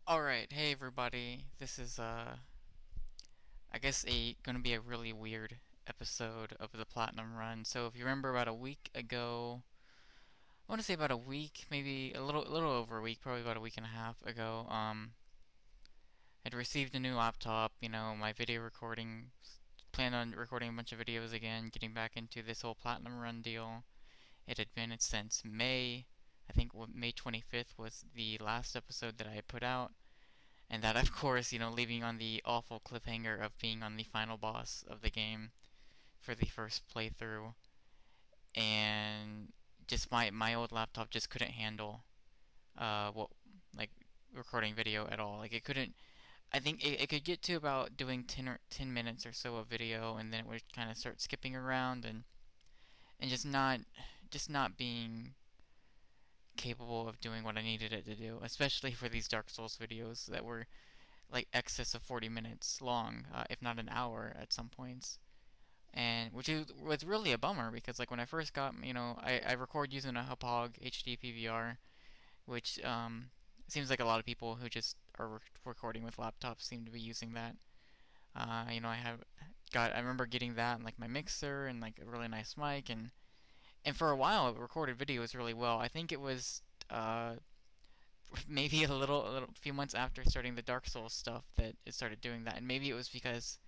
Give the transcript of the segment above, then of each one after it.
Alright, hey everybody. This is I guess gonna be a really weird episode of the Platinum Run. So if you remember about a week ago, I want to say about a week, maybe a little over a week, probably about a week and a half ago, I'd received a new laptop, my video recording, planned on recording a bunch of videos again, getting back into this whole Platinum Run deal. It had been since May. I think May 25th was the last episode that I had put out. And that, of course, leaving on the awful cliffhanger of being on the final boss of the game for the first playthrough. And just my old laptop just couldn't handle what like recording video at all. Like it couldn't. I think it could get to about doing 10 minutes or so of video, and then it would kind of start skipping around and just not being capable of doing what I needed it to do, especially for these Dark Souls videos that were like excess of 40 minutes long, if not an hour at some points. And was really a bummer because like when I first got, I record using a Hauppauge HD PVR, which seems like a lot of people who just are recording with laptops seem to be using that. I remember getting that and like my mixer and like a really nice mic and for a while it recorded videos really well. I think it was maybe a few months after starting the Dark Souls stuff that it started doing that, and maybe it was because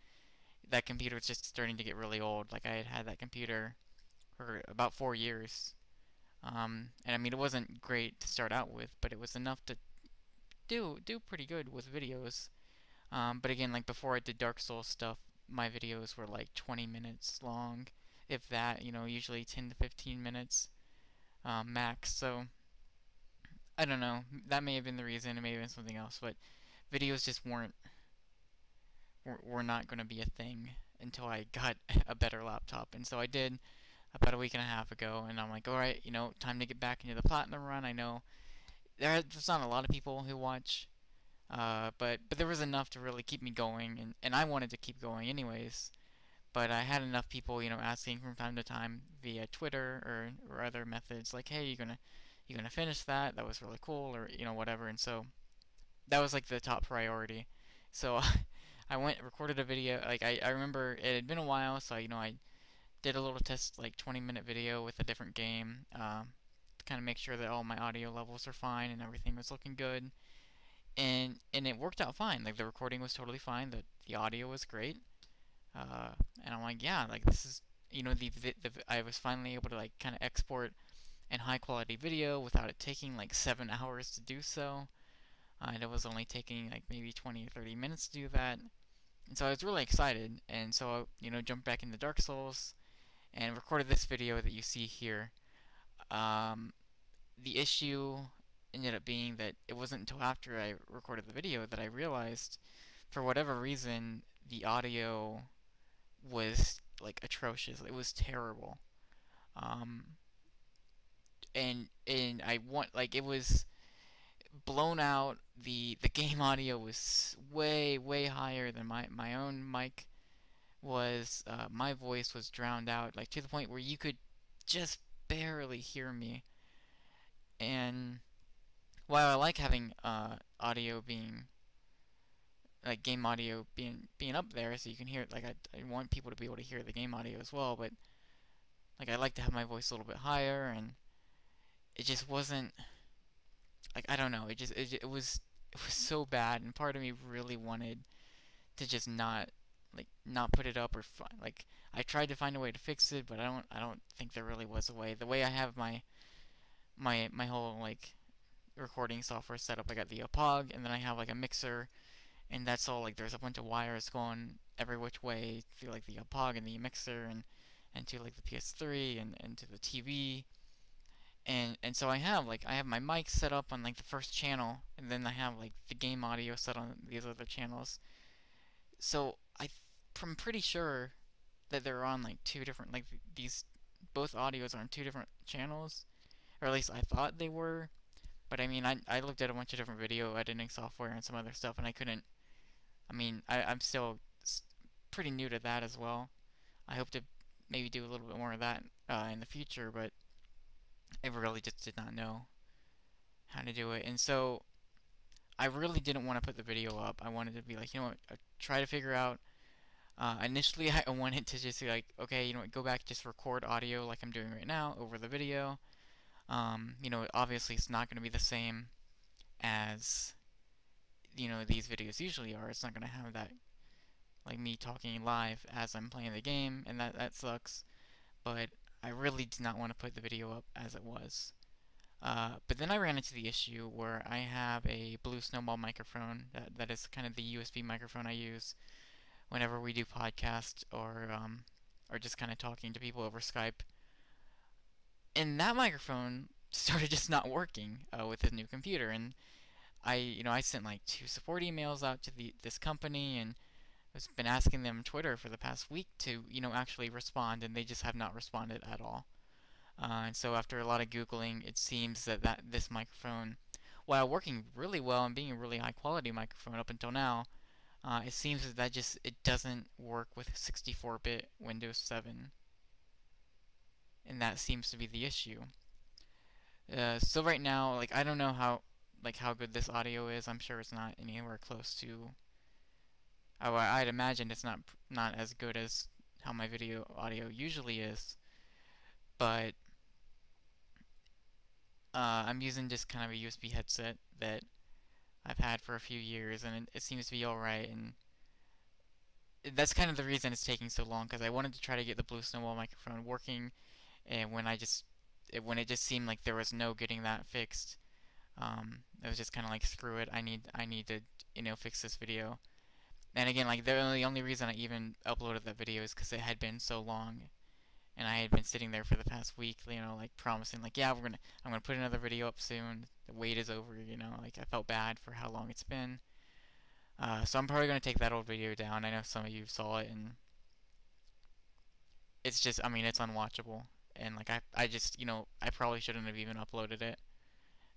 that computer was just starting to get really old. Like I had had that computer for about 4 years, and I mean it wasn't great to start out with, but it was enough to do pretty good with videos. But again, like before I did Dark Souls stuff, my videos were like 20 minutes long, if that. Usually 10 to 15 minutes max. So I don't know. That may have been the reason. It may have been something else, but videos just were not going to be a thing until I got a better laptop. And so I did about a week and a half ago, and I'm like, all right, time to get back into the Platinum Run. I know there's not a lot of people who watch, but there was enough to really keep me going, and I wanted to keep going anyways. But I had enough people, asking from time to time via Twitter or other methods, like, hey, you gonna finish that? That was really cool, or whatever. And so that was like the top priority. So I went recorded a video. Like I remember it had been a while, so I did a little test, like 20-minute video with a different game, to kind of make sure that all my audio levels are fine and everything was looking good. And it worked out fine. Like the recording was totally fine. The audio was great. And I'm like, yeah, like this is I was finally able to like kind of export an high quality video without it taking like 7 hours to do so. And it was only taking like maybe 20 or 30 minutes to do that. And so I was really excited, and so jumped back into Dark Souls and recorded this video that you see here. Um, the issue ended up being that it wasn't until after I recorded the video that I realized, for whatever reason, the audio was like atrocious. It was terrible. Um, and I want like it was blown out. The game audio was way higher than my own mic was. My voice was drowned out, like to the point where you could just barely hear me. And while I like having audio being like game audio being up there so you can hear it, like I want people to be able to hear the game audio as well, but like I like to have my voice a little bit higher, and it just wasn't, like I don't know, it was so bad, and part of me really wanted to just not put it up, or like I tried to find a way to fix it, but I don't think there really was a way. The way I have my whole like recording software set up, I got the Hauppauge, and then I have like a mixer, and that's all. Like there's a bunch of wires going every which way through like the Hauppauge and the mixer and to like the PS3 and to the TV. And so I have my mic set up on like the first channel, and then I have like the game audio set on these other channels. So I'm pretty sure that they're on like two different, like these both audios are on two different channels, or at least I thought they were. But I mean, I looked at a bunch of different video editing software and some other stuff, and I couldn't. I mean, I'm still pretty new to that as well. I hope to maybe do a little bit more of that in the future, but I really just did not know how to do it. And so I really didn't want to put the video up. I wanted to be like, you know what, try to figure out. Initially, I wanted to just be like, okay, you know what, go back, just record audio like I'm doing right now over the video. You know, obviously it's not going to be the same as, you know, these videos usually are. It's not going to have that, like me talking live as I'm playing the game, and that sucks. But I really did not want to put the video up as it was. But then I ran into the issue where I have a Blue Snowball microphone that is kind of the USB microphone I use whenever we do podcasts or just kind of talking to people over Skype. And that microphone started just not working with the new computer. And I sent like 2 support emails out to this company, and I've been asking them on Twitter for the past week to, actually respond, and they just have not responded at all. And so after a lot of Googling, it seems that this microphone, while working really well and being a really high quality microphone up until now, it seems that it doesn't work with 64-bit Windows 7, and that seems to be the issue. So right now, like I don't know how good this audio is. I'm sure it's not anywhere close to. Oh, I'd imagine it's not as good as how my video audio usually is, but I'm using just kind of a USB headset that I've had for a few years, and it seems to be alright, and that's kind of the reason it's taking so long, because I wanted to try to get the Blue Snowball microphone working, and when it just seemed like there was no getting that fixed, it was just kind of like, screw it, I need to, fix this video. And again, like the only reason I even uploaded that video is because it had been so long, and I had been sitting there for the past week, like promising, like, yeah, I'm gonna put another video up soon. The wait is over, like I felt bad for how long it's been. So I'm probably gonna take that old video down. I know some of you saw it, and it's just, I mean, it's unwatchable. And like I just, I probably shouldn't have even uploaded it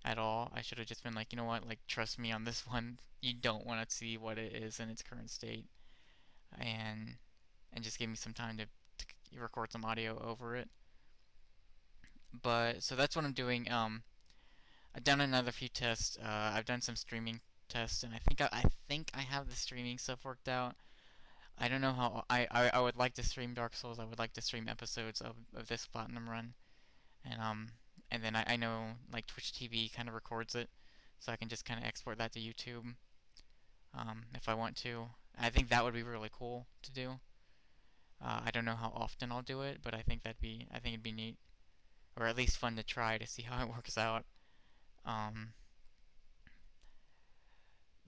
at all. I should have just been like, you know what, like trust me on this one. You don't want to see what it is in its current state, and just give me some time to record some audio over it. But so that's what I'm doing. I've done another few tests. I've done some streaming tests, and I think I have the streaming stuff worked out. I don't know how I would like to stream Dark Souls. I would like to stream episodes of this platinum run, and then I know like Twitch TV kind of records it, so I can just kind of export that to YouTube if I want to. I think that would be really cool to do. I don't know how often I'll do it, but I think it'd be neat, or at least fun to try to see how it works out. Um,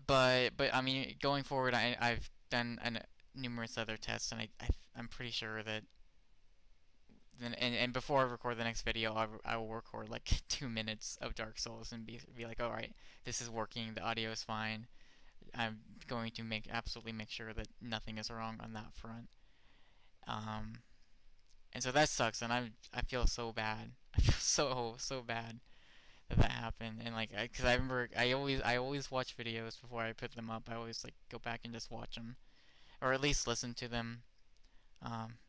but I mean, going forward, I've done numerous other tests, and I'm pretty sure that and before I record the next video, I will record like 2 minutes of Dark Souls and be like, all right, this is working, the audio is fine. I'm going to absolutely make sure that nothing is wrong on that front. Um, and so that sucks, and I feel so bad. I feel so bad that happened. And like, because I remember I always watch videos before I put them up. I always like go back and just watch them, or at least listen to them.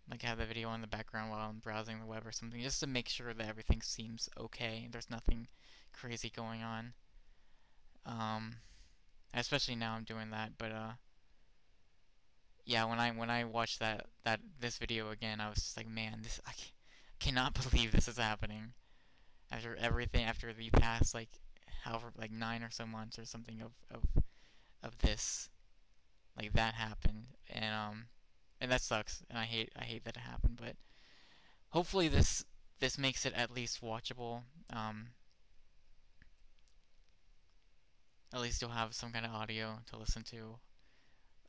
Like have the video in the background while I'm browsing the web or something, just to make sure that everything seems okay. There's nothing crazy going on. Um, Especially now I'm doing that, but yeah, when I watched this video again, I was just like, man, cannot believe this is happening. After everything, after the past like however like 9 or so months or something of this, like that happened, and that sucks, and I hate that it happened. But hopefully this makes it at least watchable. At least you'll have some kind of audio to listen to.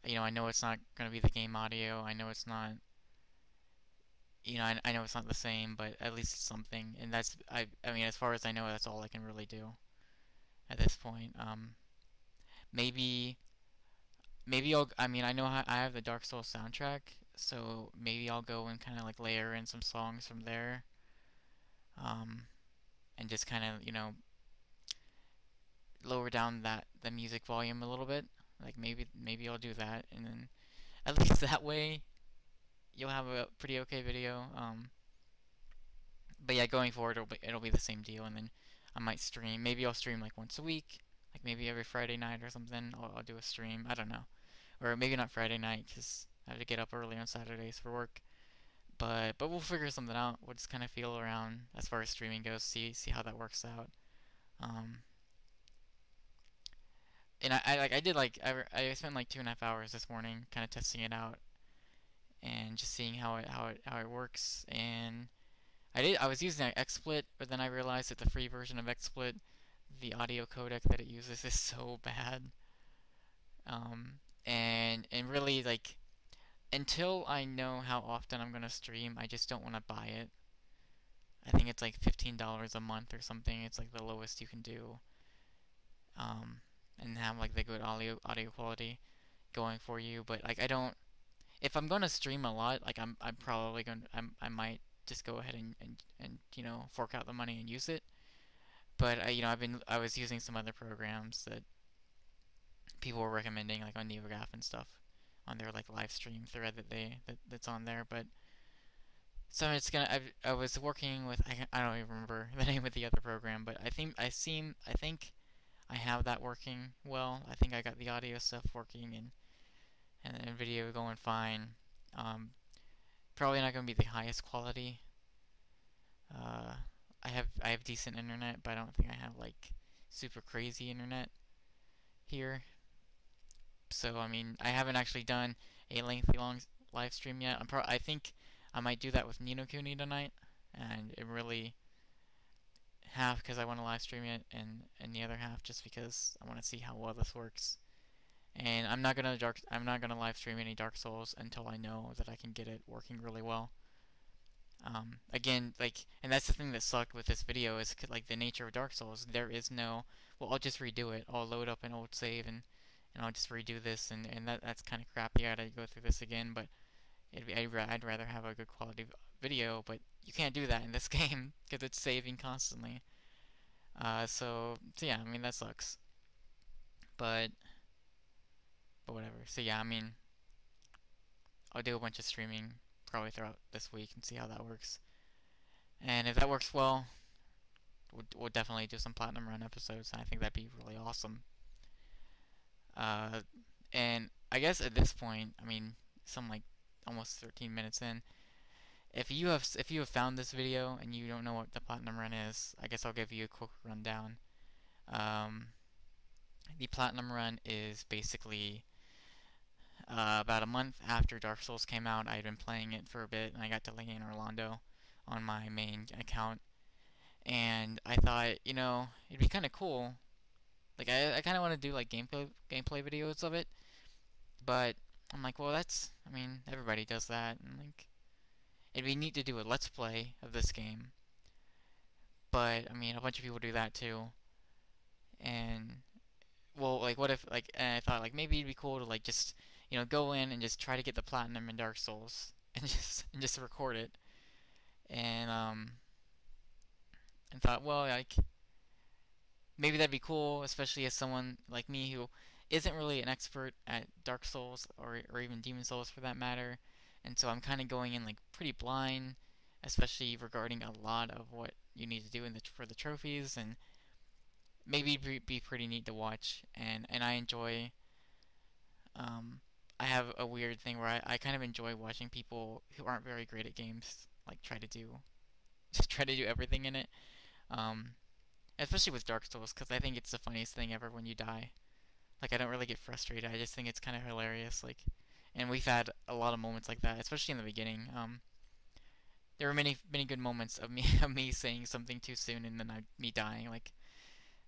I know it's not gonna be the game audio. I know it's not. I know it's not the same, but at least it's something. And I mean, as far as I know, that's all I can really do at this point. Maybe, I mean, I know I have the Dark Souls soundtrack, so maybe I'll go and kind of like layer in some songs from there, um, and just kind of, lower down the music volume a little bit. Like maybe I'll do that, and then at least that way you'll have a pretty okay video. But yeah, going forward it'll be the same deal, and then I might stream. Maybe I'll stream like once a week, like like maybe every Friday night or something, I'll do a stream. I don't know, or maybe not Friday night because I have to get up early on Saturdays for work. But we'll figure something out. We'll just kind of feel around as far as streaming goes, see how that works out. Um, and I did like I spent like 2.5 hours this morning kind of testing it out and just seeing how it works. And I was using XSplit, but then I realized that the free version of XSplit, the audio codec that it uses is so bad. And really like until I know how often I'm gonna stream, I just don't want to buy it. I think it's like $15 a month or something. It's like the lowest you can do. Um, and have like the good audio quality going for you. But like I don't. If I'm gonna stream a lot, like I'm probably gonna I might just go ahead and fork out the money and use it. But I was using some other programs that people were recommending like on NeoGAF and stuff on their like live stream thread that's on there. But so it's gonna I was working with I don't even remember the name of the other program, but I think I have that working well. I think I got the audio stuff working and then video going fine. Um, Probably not gonna be the highest quality. Uh, I have decent internet, but I don't think I have like super crazy internet here. So I mean, I haven't actually done a lengthy long live stream yet. I think I might do that with Nino Kuni tonight, and it really half because I want to live stream it, and the other half just because I want to see how well this works. And I'm not gonna live stream any Dark Souls until I know that I can get it working really well. Again, like, and that's the thing that sucked with this video is like the nature of Dark Souls. There is no, well, I'll just redo it. I'll load up an old save and I'll just redo this, and that's kind of crappy. I gotta go through this again, but I'd rather have a good quality video, but you can't do that in this game because it's saving constantly. So yeah, I mean that sucks. But whatever. So yeah, I mean I'll do a bunch of streaming probably throughout this week and see how that works. And if that works well, we'll definitely do some Platinum Run episodes. I think that'd be really awesome. And I guess at this point, I mean, some like almost 13 minutes in, if you have found this video and you don't know what the Platinum Run is, I guess I'll give you a quick rundown. The Platinum Run is basically about a month after Dark Souls came out. I had been playing it for a bit, and I got to Lady in Orlando on my main account, and I thought, it'd be kind of cool. Like I kind of want to do like gameplay videos of it, but I'm like, well, I mean, everybody does that, and like, it'd be neat to do a let's play of this game. But I mean, a bunch of people do that too, and well, like, what if like, and I thought like maybe it'd be cool to like just go in and just try to get the platinum in Dark Souls and just record it, and thought, well, like maybe that'd be cool, especially as someone like me who isn't really an expert at Dark Souls or even Demon Souls for that matter, and so I'm kind of going in like pretty blind, especially regarding a lot of what you need to do for the trophies, and maybe be pretty neat to watch, and I enjoy. I have a weird thing where I kind of enjoy watching people who aren't very great at games like try to do just try to do everything in it. Um, Especially with Dark Souls, because I think it's the funniest thing ever when you die. Like I don't really get frustrated. I just think it's kind of hilarious. Like, and we've had a lot of moments like that, especially in the beginning. There were many good moments of me of me saying something too soon and then me dying like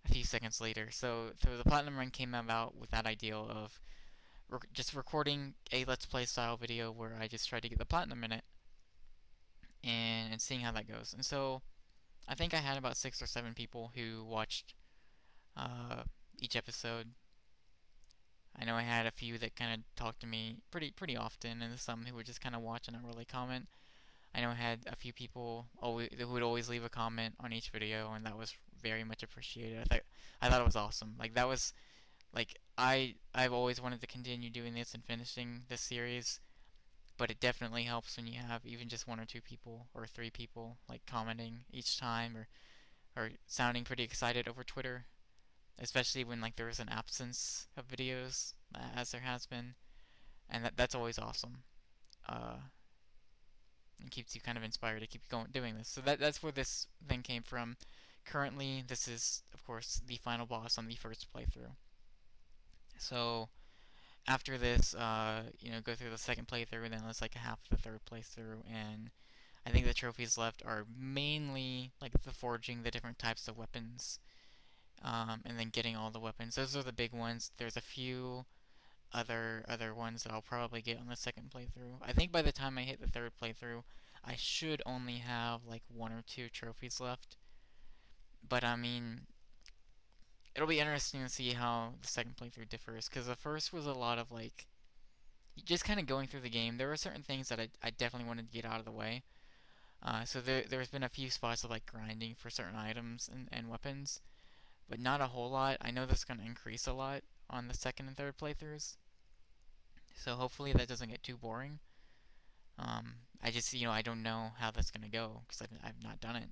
a few seconds later. So the Platinum Run came about with that ideal of just recording a Let's Play style video where I just try to get the platinum in it and seeing how that goes. And so I think I had about 6 or 7 people who watched each episode. I know I had a few that kind of talked to me pretty often, and some who would just kind of watch and not really comment. I know I had a few people who would always leave a comment on each video, and that was very much appreciated. I thought it was awesome. Like that was like I've always wanted to continue doing this and finishing this series, but it definitely helps when you have even just 1 or 2 people or 3 people like commenting each time or sounding pretty excited over Twitter. especially when like there was an absence of videos, as there has been, and that's always awesome. Uh, and keeps you kind of inspired to keep going doing this. So that's where this thing came from. Currently, this is of course the final boss on the first playthrough. So after this, go through the second playthrough, and then it's like half the third playthrough, and I think the trophies left are mainly like the forging the different types of weapons, and then getting all the weapons. Those are the big ones. There's a few other ones that I'll probably get on the second playthrough. I think by the time I hit the third playthrough, I should only have like one or two trophies left. But I mean, it'll be interesting to see how the second playthrough differs, because the first was a lot of like just kind of going through the game. There were certain things that I definitely wanted to get out of the way. So there's been a few spots of like grinding for certain items and weapons, but not a whole lot. I know that's going to increase a lot on the second and third playthroughs, so hopefully that doesn't get too boring. I just, I don't know how that's going to go because I've not done it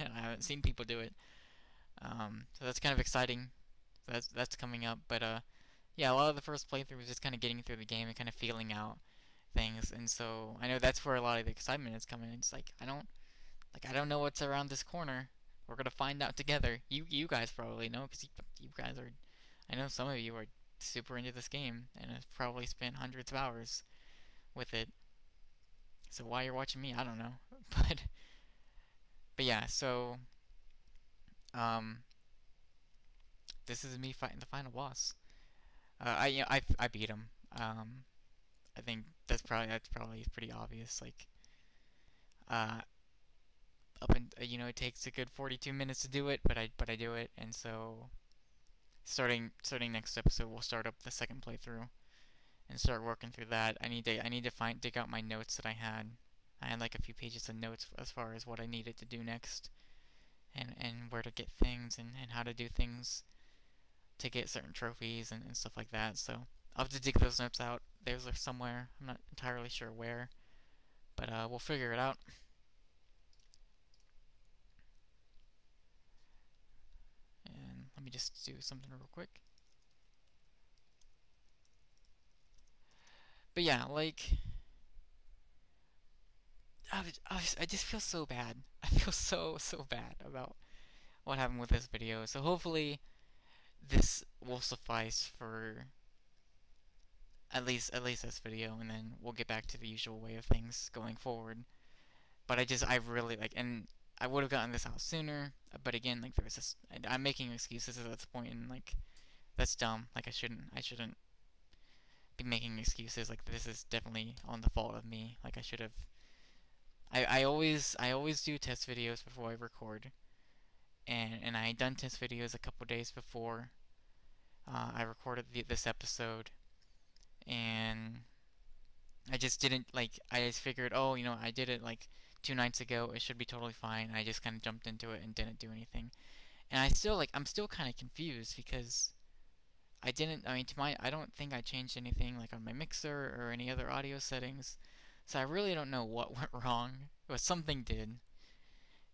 and I haven't seen people do it. So that's kind of exciting. That's coming up, but yeah, a lot of the first playthrough was just kind of getting through the game and kind of feeling out things, and so I know that's where a lot of the excitement is coming. It's like I don't know what's around this corner. We're gonna find out together. You guys probably know because you guys are. I know some of you are super into this game and have probably spent hundreds of hours with it. So why you're watching me, I don't know. But yeah, so um, this is me fighting the final boss. I beat him. I think that's probably pretty obvious. Like uh, up and it takes a good 42 minutes to do it, but I do it, and so starting next episode, we'll start up the second playthrough and start working through that. I need to dig out my notes that I had. I had like a few pages of notes as far as what I needed to do next, and where to get things, and how to do things to get certain trophies and stuff like that. So I'll have to dig those notes out. Those are somewhere. I'm not entirely sure where, but we'll figure it out. And let me just do something real quick. But yeah, like I just feel so bad. I feel so bad about what happened with this video. So hopefully this will suffice for at least this video, and then we'll get back to the usual way of things going forward. But I really like, and I would have gotten this out sooner. But again, like there's this, I'm making excuses at this point, and like that's dumb. Like I shouldn't be making excuses. Like this is definitely on the fault of me. Like I should have. I always do test videos before I record, and I had done test videos a couple days before I recorded this episode, and I just didn't like. I just figured, oh, I did it like 2 nights ago. It should be totally fine. I just kind of jumped into it and didn't do anything. And I'm still kind of confused because I didn't. I mean, I don't think I changed anything like on my mixer or any other audio settings. So I really don't know what went wrong. But something did,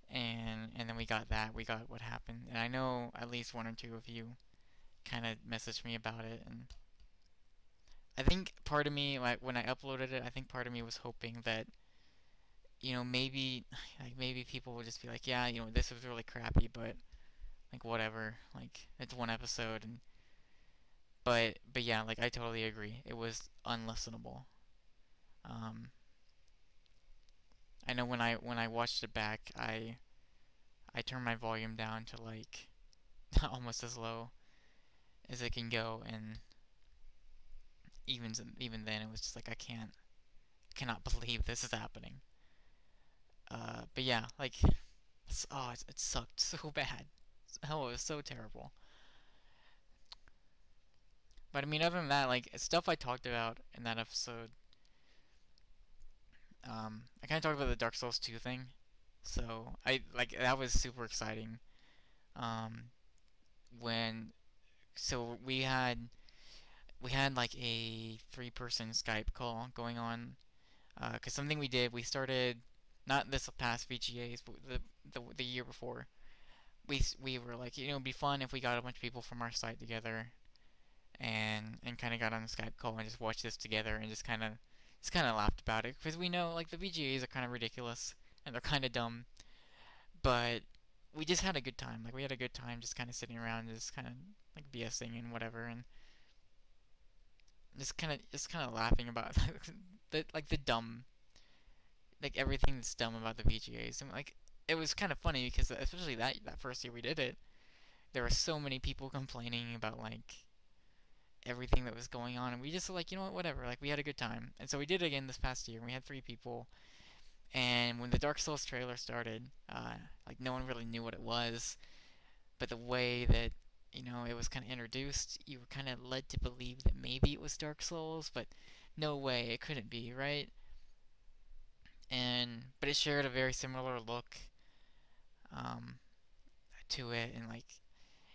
and then we got that. We got what happened, and I know at least one or two of you kind of messaged me about it, and I think part of me, like when I uploaded it, I think part of me was hoping that maybe like maybe people would just be like, yeah, this was really crappy, but like whatever, like it's one episode, and but yeah, like I totally agree, it was unlistenable. Um, I know when I watched it back, I turned my volume down to like almost as low as it can go, and even then, it was just like cannot believe this is happening. But yeah, like it sucked so bad. Oh, it was so terrible. But I mean, other than that, like stuff I talked about in that episode, I kind of talked about the Dark Souls 2 thing. So I like that was super exciting. Um, when so we had like a 3-person Skype call going on. Cause something we did, we started not this past VGAs, but the year before. we were like, you know, it'd be fun if we got a bunch of people from our site together and kind of got on a Skype call and just watched this together and just kind of laughed about it because we know like the VGAs are kind of ridiculous and they're kind of dumb, but we just had a good time. Like we had a good time just kind of sitting around, just kind of like BSing and whatever, and just kind of laughing about the dumb, like everything that's dumb about the VGAs. And like it was kind of funny because especially that first year we did it, there were so many people complaining about like everything that was going on, and we just were like, you know what, whatever. Like we had a good time, and so we did it again this past year. And we had 3 people, and when the Dark Souls trailer started, like no one really knew what it was, but the way that it was kind of introduced, you were kind of led to believe that maybe it was Dark Souls, but no way, it couldn't be, right? And but it shared a very similar look um, to it, and like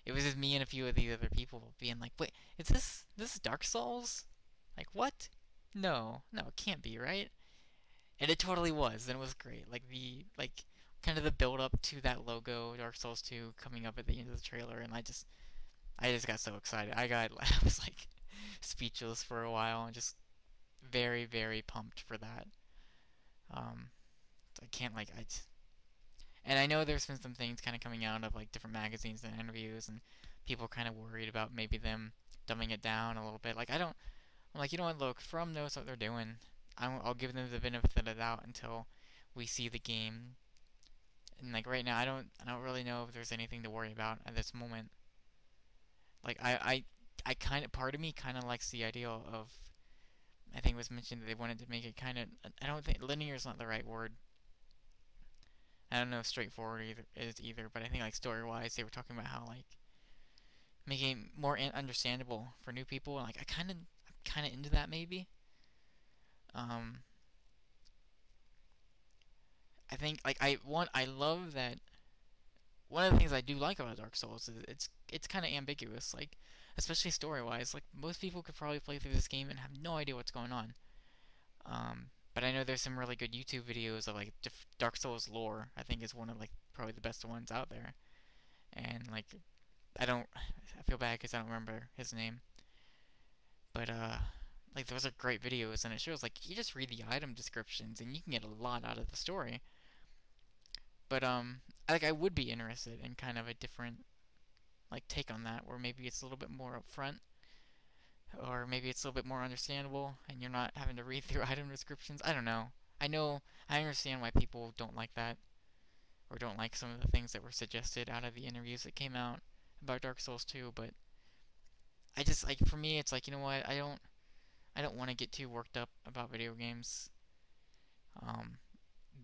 it was just me and a few of the other people being like, "Wait, is this is Dark Souls? Like what? No, no, it can't be, right?" And it totally was, and it was great. Like kind of the build up to that logo, Dark Souls 2, coming up at the end of the trailer, and I just got so excited. I was like speechless for a while, and just very very pumped for that. Um, I can't like I. And I know there's been some things kind of coming out of like different magazines and interviews, and people kind of worried about maybe them dumbing it down a little bit. Like I don't. I'm like, you know what? Look, From knows what they're doing. I'll give them the benefit of the doubt until we see the game. And like right now, I don't really know if there's anything to worry about at this moment. Like I kind of part of me kind of likes the idea of. I think it was mentioned that they wanted to make it kind of. I don't think linear is not the right word. I don't know if straightforward either, but I think like story wise, they were talking about how like making it more understandable for new people, and like I'm kind of into that maybe. Um, I think like I love that. One of the things I do like about Dark Souls is it's kind of ambiguous, like especially story wise. Like most people could probably play through this game and have no idea what's going on. But I know there's some really good YouTube videos of like Dark Souls lore. I think is one of like probably the best ones out there. And like I feel bad because I don't remember his name, but like those are great videos, and it shows like you just read the item descriptions and you can get a lot out of the story. But like I would be interested in kind of a different like take on that, where maybe it's a little bit more upfront, or maybe it's a little bit more understandable, and you're not having to read through item descriptions. I don't know. I understand why people don't like that, or don't like some of the things that were suggested out of the interviews that came out about Dark Souls 2, but I just like for me it's like, you know what, I don't want to get too worked up about video games. Um,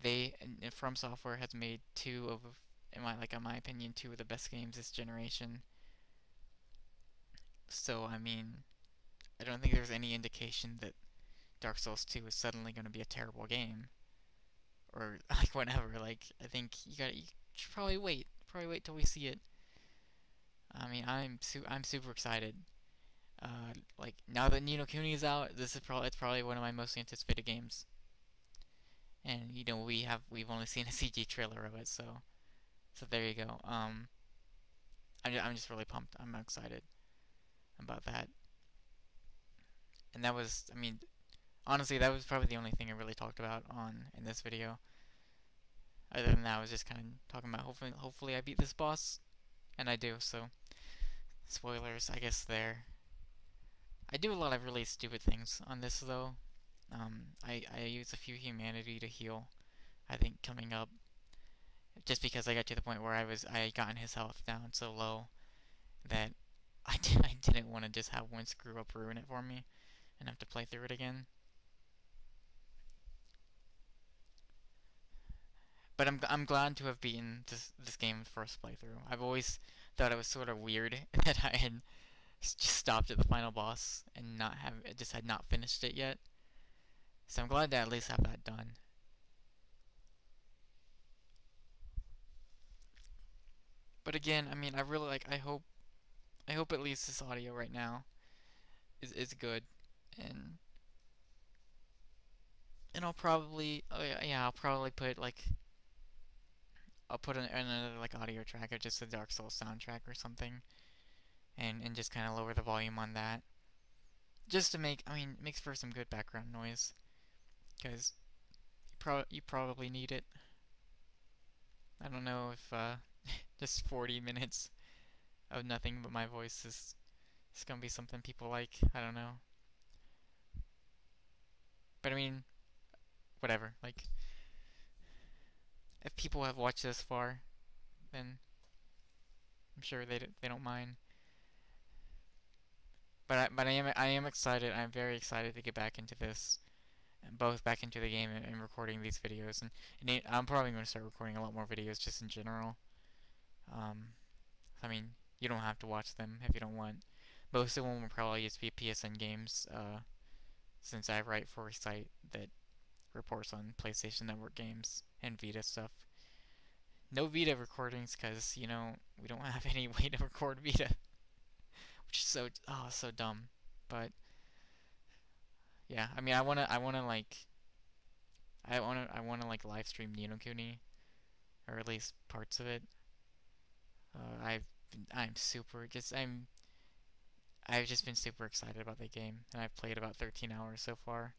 and From Software has made in my opinion, two of the best games this generation. So I mean, I don't think there's any indication that Dark Souls 2 is suddenly going to be a terrible game or like whatever. Like I think you should probably wait till we see it. I mean, I'm super excited. Like now that Ni no Kuni is out, it's probably one of my most anticipated games. And we've only seen a CG trailer of it, so there you go. I'm just really pumped. I'm excited about that. And that was, I mean, honestly, that was probably the only thing I really talked about on in this video. Other than that, I was just kind of talking about hopefully I beat this boss, and I do. So spoilers, I guess there. I do a lot of really stupid things on this though. I use a few humanity to heal. I think coming up, just because I got to the point where I gotten his health down so low that I didn't want to just have one screw up ruin it for me and have to play through it again. But I'm glad to have beaten this game first playthrough. I've always thought it was sort of weird that I had just stopped at the final boss and not have just had not finished it yet. So I'm glad to at least have that done. But again, I mean, I really like. I hope at least this audio right now is good, and and I'll probably, oh yeah, I'll probably put like I'll put another like audio track of just the Dark Souls soundtrack or something, and just kind of lower the volume on that, just to make, I mean, it makes for some good background noise, because you probably need it. I don't know if just 40 minutes of nothing but my voice is gonna be something people like. I don't know, but I mean, whatever. Like, if people have watched this far, then I'm sure they don't mind. But I am excited. I'm very excited to get back into this, and both back into the game and recording these videos. And I'm probably going to start recording a lot more videos just in general. Um, I mean, you don't have to watch them if you don't want. Most of them will probably just be PSN games, since I write for a site that reports on PlayStation Network games and Vita stuff. No Vita recordings, because, you know, we don't have any way to record Vita, which is so dumb. But yeah, I mean, I wanna like live stream Ni no Kuni, or at least parts of it. I'm super just I've just been super excited about the game, and I've played about 13 hours so far,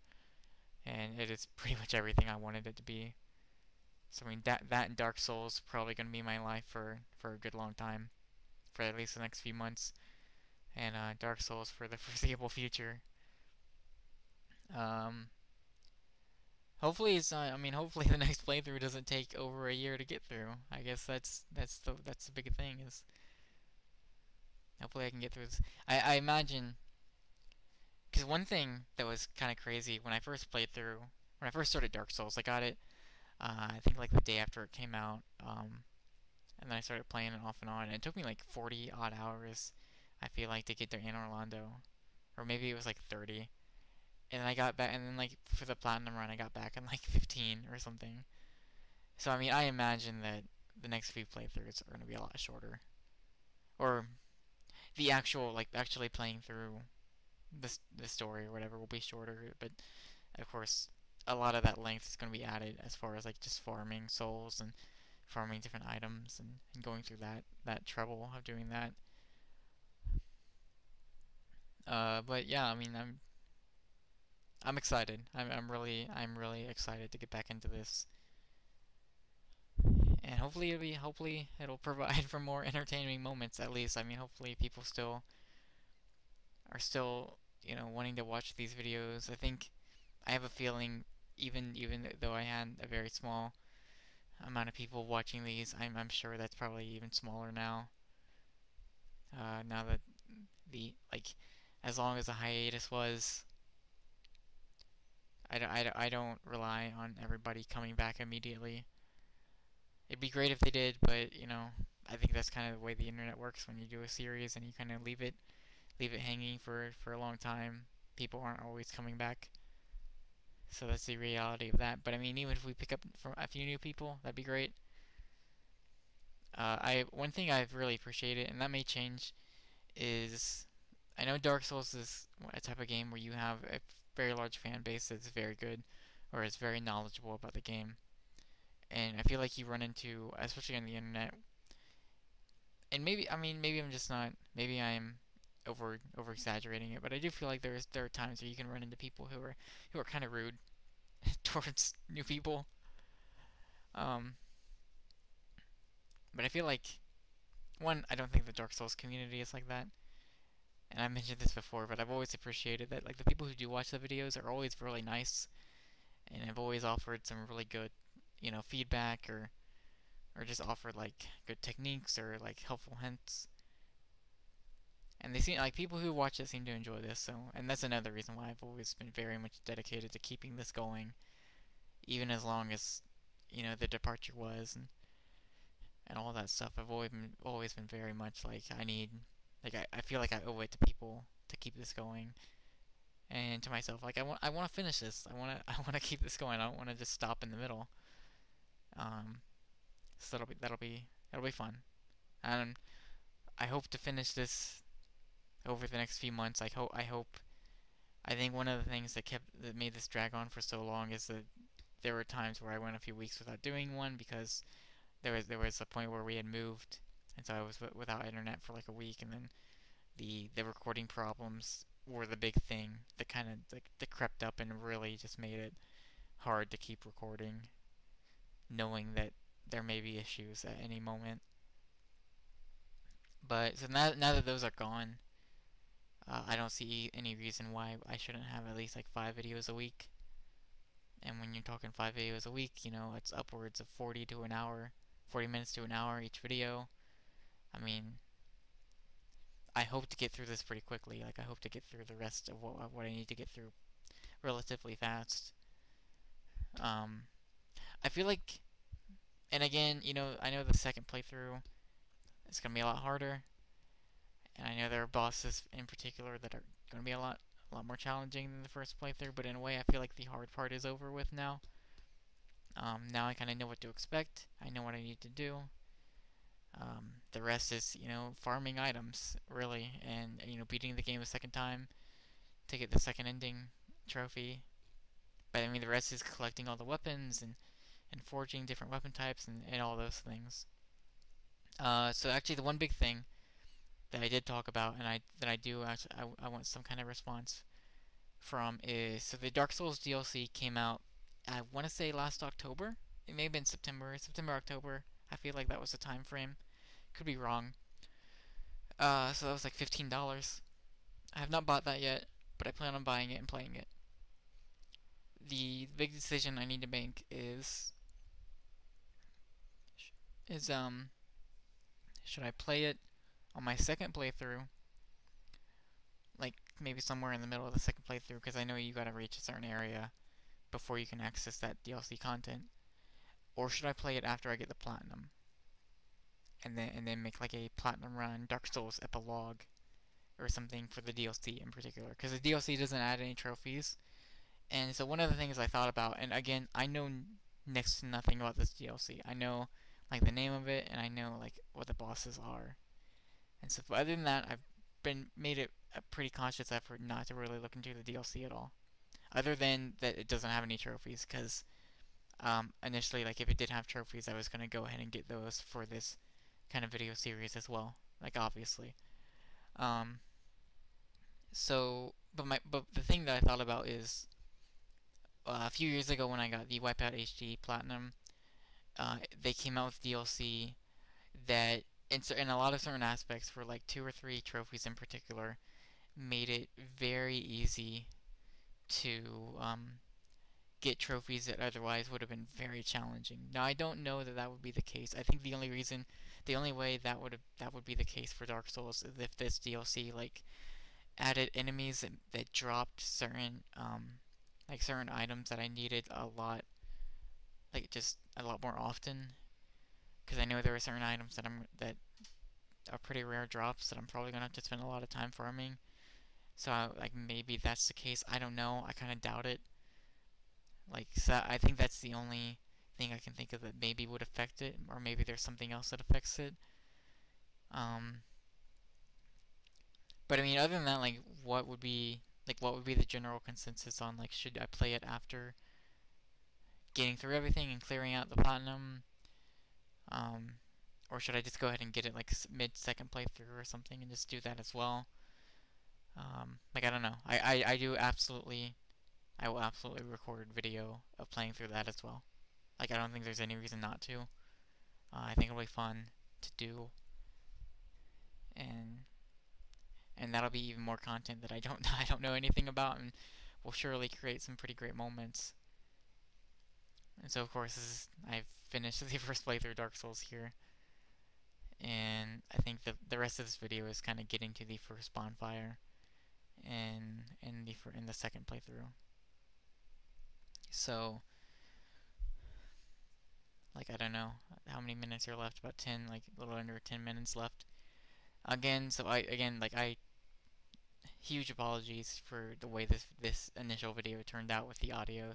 and it is pretty much everything I wanted it to be. So I mean, that and Dark Souls probably gonna be my life for a good long time, for at least the next few months, and Dark Souls for the foreseeable future. Um, Hopefully it's not. I mean, hopefully the next playthrough doesn't take over a year to get through. I guess that's the big thing, is hopefully I can get through this. I imagine, because one thing that was kind of crazy when I first played through, when I first started Dark Souls, I got it. I think like the day after it came out. And then I started playing it off and on, and it took me like 40 odd hours, I feel like, to get there in Orlando, or maybe it was like 30. And then I got back, and then like for the platinum run, I got back in like 15 or something. So I mean, I imagine that the next few playthroughs are going to be a lot shorter, or the actual like actually playing through the story or whatever will be shorter. But of course, a lot of that length is going to be added as far as like just farming souls and farming different items, and going through that trouble of doing that. But yeah, I mean, I'm excited. I'm really excited to get back into this, and hopefully it'll provide for more entertaining moments at least. I mean, hopefully people still are still, you know, wanting to watch these videos. I think I have a feeling, even though I had a very small amount of people watching these, I'm sure that's probably even smaller now. Now that the like, as long as the hiatus was, I don't rely on everybody coming back immediately. It'd be great if they did, but you know, I think that's kind of the way the internet works. When you do a series and you kind of leave it hanging for a long time, people aren't always coming back. So that's the reality of that. But I mean, even if we pick up from a few new people, that'd be great. I One thing I've really appreciated, and that may change, is I know Dark Souls is a type of game where you have a very large fan base that's very good, or is very knowledgeable about the game. And I feel like you run into, especially on the internet, and maybe, I mean, maybe I'm just not, maybe I'm over exaggerating it, but I do feel like there are times where you can run into people who are kind of rude towards new people. Um, but I feel like, one, I don't think the Dark Souls community is like that. And I mentioned this before, but I've always appreciated that like the people who do watch the videos are always really nice, and have always offered some really good, you know, feedback, or just offered like good techniques or like helpful hints. And they seem like people who watch it seem to enjoy this, so, and that's another reason why I've always been very much dedicated to keeping this going, even as long as, you know, the departure was, and all that stuff. I've always been very much like, I feel like I owe it to people to keep this going, and to myself, like I want to finish this. I want to keep this going. I don't want to just stop in the middle. Um, so that'll be fun, and I hope to finish this over the next few months. I think one of the things that made this drag on for so long is that there were times where I went a few weeks without doing one, because there was a point where we had moved, and so I was without internet for like a week, and then the recording problems were the big thing that kind of that crept up and really just made it hard to keep recording, knowing that there may be issues at any moment. But so now that those are gone, I don't see any reason why I shouldn't have at least like 5 videos a week. And when you're talking 5 videos a week, it's upwards of 40 to an hour, 40 minutes to an hour each video. I mean, I hope to get through this pretty quickly. Like, I hope to get through the rest of what I need to get through relatively fast. Um, I feel like, and again, I know the second playthrough is gonna be a lot harder, and I know there are bosses in particular that are gonna be a lot more challenging than the first playthrough. But in a way, I feel like the hard part is over with now. Now I kind of know what to expect. I know what I need to do. The rest is, farming items, really, and, beating the game a second time to get the second ending trophy. But I mean, the rest is collecting all the weapons and forging different weapon types and all those things. So actually, the one big thing that I did talk about, and that I do actually, I want some kind of response from is, so the Dark Souls DLC came out, I want to say last October. It may have been September, October. I feel like that was the time frame. Could be wrong. So that was like $15. I have not bought that yet, but I plan on buying it and playing it. The big decision I need to make is should I play it on my second playthrough, like maybe somewhere in the middle of the second playthrough, because I know you gotta reach a certain area before you can access that DLC content, or should I play it after I get the platinum, and then make like a platinum run Dark Souls epilogue or something for the DLC in particular, because the DLC doesn't add any trophies. And so one of the things I thought about, and again, I know next to nothing about this DLC. I know like the name of it, and I know like what the bosses are. And so other than that, I've been made it a pretty conscious effort not to really look into the DLC at all. Other than that it doesn't have any trophies, because initially, like if it did have trophies, I was gonna go ahead and get those for this kind of video series as well. Like obviously. Um, but the thing that I thought about is a few years ago when I got the Wipeout HD Platinum, they came out with DLC that, in a lot of certain aspects, for like 2 or 3 trophies in particular, made it very easy to get trophies that otherwise would have been very challenging. Now I don't know that that would be the case. I think the only way that would be the case for Dark Souls is if this DLC like added enemies that dropped certain like certain items that I needed a lot, like just a lot more often. Because I know there are certain items that are pretty rare drops that I'm probably gonna have to spend a lot of time farming. So like maybe that's the case. I don't know. I kind of doubt it. Like so I think that's the only thing I can think of that maybe would affect it, or maybe there's something else that affects it. Um, but I mean, other than that, like what would be the general consensus on like should I play it after getting through everything and clearing out the platinum, um, or should I just go ahead and get it like mid second playthrough or something and just do that as well? Like I don't know. I will absolutely record video of playing through that as well. Like I don't think there's any reason not to. I think it'll be fun to do, and that'll be even more content that I don't I don't know anything about, and will surely create some pretty great moments. And so of course I've finished the first playthrough of Dark Souls here, and I think the rest of this video is kind of getting to the first bonfire, in the second playthrough. So like I don't know how many minutes are left, about 10, like a little under 10 minutes left. Again, so I huge apologies for the way this initial video turned out with the audio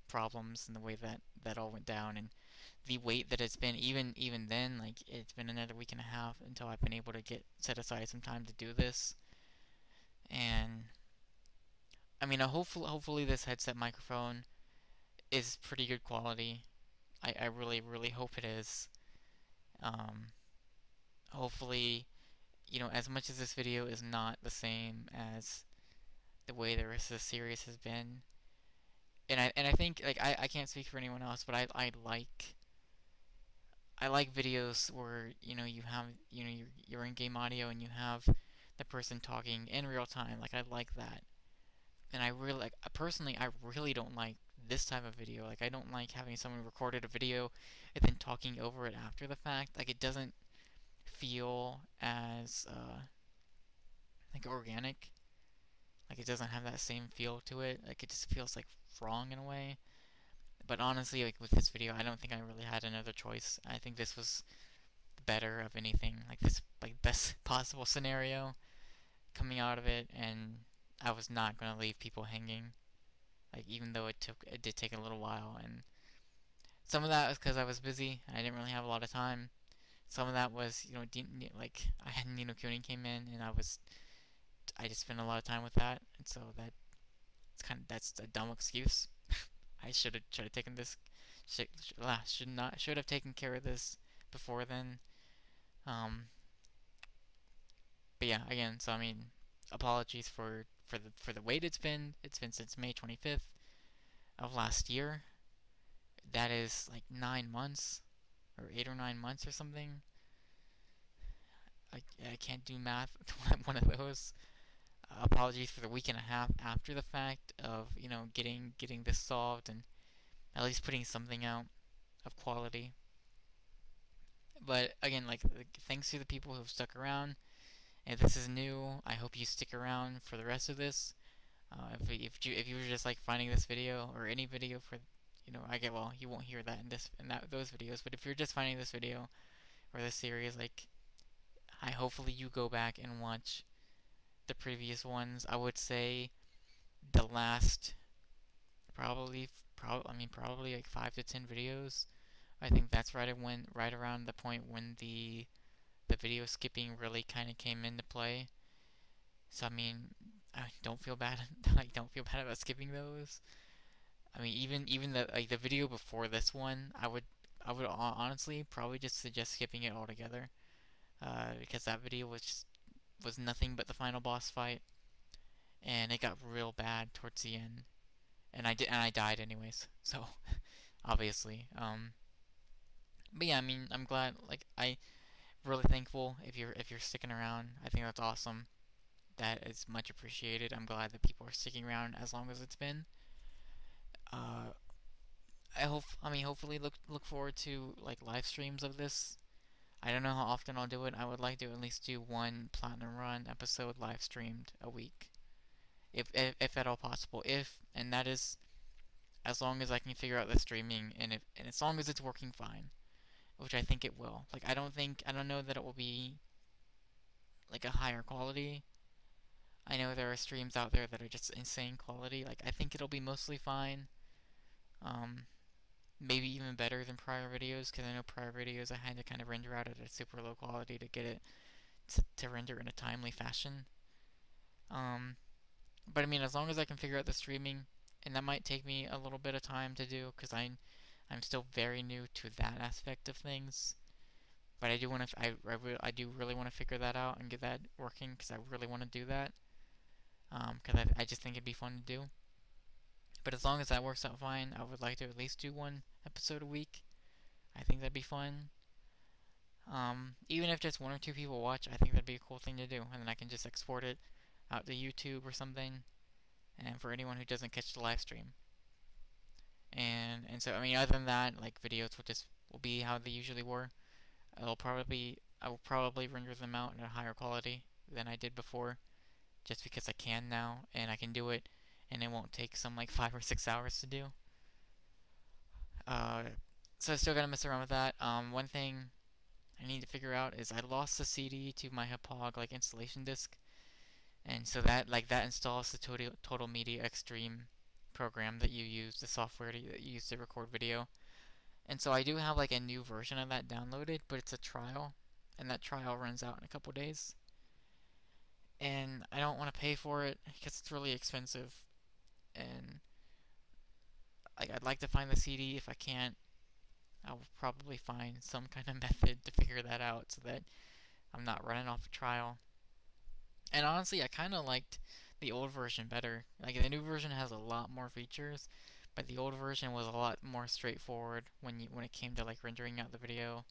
problems and the way that all went down, and the wait that it's been. Even then, like it's been another week and a half until I've been able to set aside some time to do this. And I mean, hopefully this headset microphone is pretty good quality. I really hope it is. Um, hopefully, as much as this video is not the same as the way the rest of the series has been, and I think like I can't speak for anyone else, but I like videos where you have your in-game audio and you have the person talking in real time. Like I like that, and I really like personally I really don't like this type of video. Like I don't like having someone recorded a video and then talking over it after the fact. Like it doesn't feel as like organic. Like it doesn't have that same feel to it. Like it just feels like wrong in a way. But honestly, like with this video, I don't think I really had another choice. I think this was the better of anything. Like this, like best possible scenario coming out of it, and I was not gonna leave people hanging. Like even though it did take a little while, and some of that was because I was busy. I didn't really have a lot of time. Some of that was, like I had Nino Kuni came in, and I just spent a lot of time with that, and so that's a dumb excuse. I should have taken this should have taken care of this before then. Um, but yeah, again, so I mean, apologies for the wait it's been. It's been since May 25th of last year. That is like 9 months or 8 or 9 months or something. I can't do math. One of those. Apologies for the week and a half after the fact of getting this solved and at least putting something out of quality. But again, like thanks to the people who've stuck around. If this is new, I hope you stick around for the rest of this. If you were just like finding this video or any video for, you won't hear that in those videos. But if you're just finding this video or this series, like I hopefully you go back and watch the previous ones. I would say the last probably like 5 to 10 videos. I think that's right around the point when the video skipping really kind of came into play. So I mean, I don't feel bad. Like don't feel bad about skipping those. I mean, even the video before this one, I would honestly probably just suggest skipping it altogether. Because that video was nothing but the final boss fight, and it got real bad towards the end, and I died anyways. So obviously, but yeah, I mean, I'm glad. Like I really thankful if you're sticking around. I think that's awesome. That is much appreciated. I'm glad that people are sticking around as long as it's been. Uh, hopefully look forward to like live streams of this. I don't know how often I'll do it. I would like to at least do one Platinum Run episode live streamed a week, if at all possible. And that is as long as I can figure out the streaming and as long as it's working fine, which I think it will. Like I don't know that it will be like a higher quality. I know there are streams out there that are just insane quality. Like I think it'll be mostly fine. Um, Maybe even better than prior videos because I know prior videos I had to kind of render out at a super low quality to get it to render in a timely fashion. Um, but I mean, as long as I can figure out the streaming, and that might take me a little bit of time to do because I'm still very new to that aspect of things. But I do want to I do really want to figure that out and get that working because I really want to do that. Because I just think it'd be fun to do. But as long as that works out fine, I would like to at least do one episode a week. I think that'd be fun. Even if just one or two people watch, I think that'd be a cool thing to do. And then I can just export it out to YouTube or something. And for anyone who doesn't catch the live stream. And so I mean, other than that, like videos will be how they usually were. I will probably render them out in a higher quality than I did before, just because I can now and I can do it, and it won't take some like 5 or 6 hours to do. Uh, so I still gotta mess around with that. One thing I need to figure out is I lost the CD to my Hapog like installation disk, and so that installs the Total Media Extreme program that you use, the software that you use to record video. And so I do have like a new version of that downloaded, but it's a trial, and that trial runs out in a couple days. And I don't want to pay for it because it's really expensive, and like I'd like to find the CD if I can't. I will probably find some kind of method to figure that out so that I'm not running off a trial. And honestly, I kind of liked the old version better. Like the new version has a lot more features, but the old version was a lot more straightforward when it came to like rendering out the video.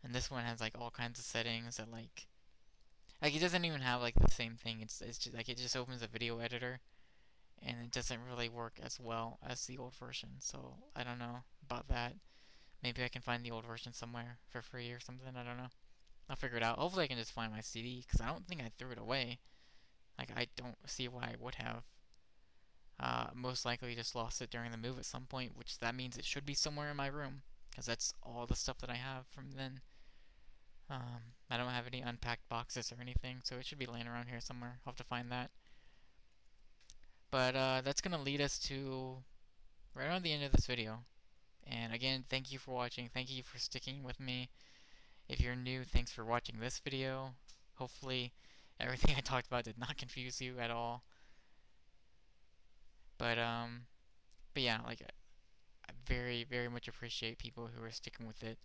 And this one has like all kinds of settings that like it doesn't even have like the same thing. It's just like it just opens a video editor and it doesn't really work as well as the old version. So I don't know about that. Maybe I can find the old version somewhere for free or something. I don't know. I'll figure it out. Hopefully I can just find my CD because I don't think I threw it away. Like I don't see why I would have. Most likely just lost it during the move at some point, which that means it should be somewhere in my room because that's all the stuff that I have from then. I don't have any unpacked boxes or anything, so it should be laying around here somewhere. I'll have to find that. But that's gonna lead us to right around the end of this video. And again, thank you for watching. Thank you for sticking with me. If you're new, thanks for watching this video. Hopefully, everything I talked about did not confuse you at all. But yeah, like I very, very much appreciate people who are sticking with it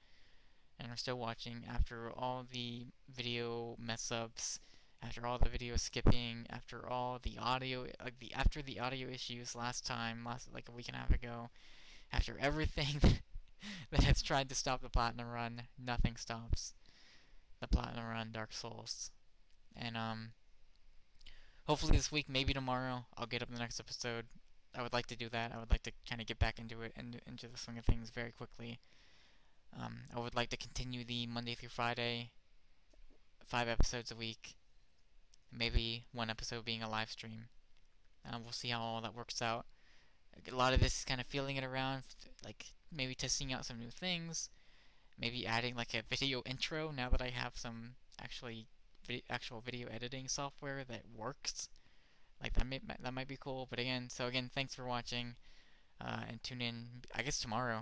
and are still watching after all the video mess ups, after all the video skipping, after all the audio, after the audio issues last like a week and a half ago, after everything that has tried to stop the Platinum Run, nothing stops the Platinum Run Dark Souls. And hopefully this week, maybe tomorrow, I'll get up the next episode. I would like to do that. I would like to kind of get back into it and into the swing of things very quickly. I would like to continue the Monday through Friday, 5 episodes a week, maybe one episode being a live stream. We'll see how all that works out. A lot of this is kind of feeling it around, like maybe testing out some new things, maybe adding like a video intro now that I have some actual video editing software that works. Like that might be cool. But again, thanks for watching, and tune in, I guess tomorrow.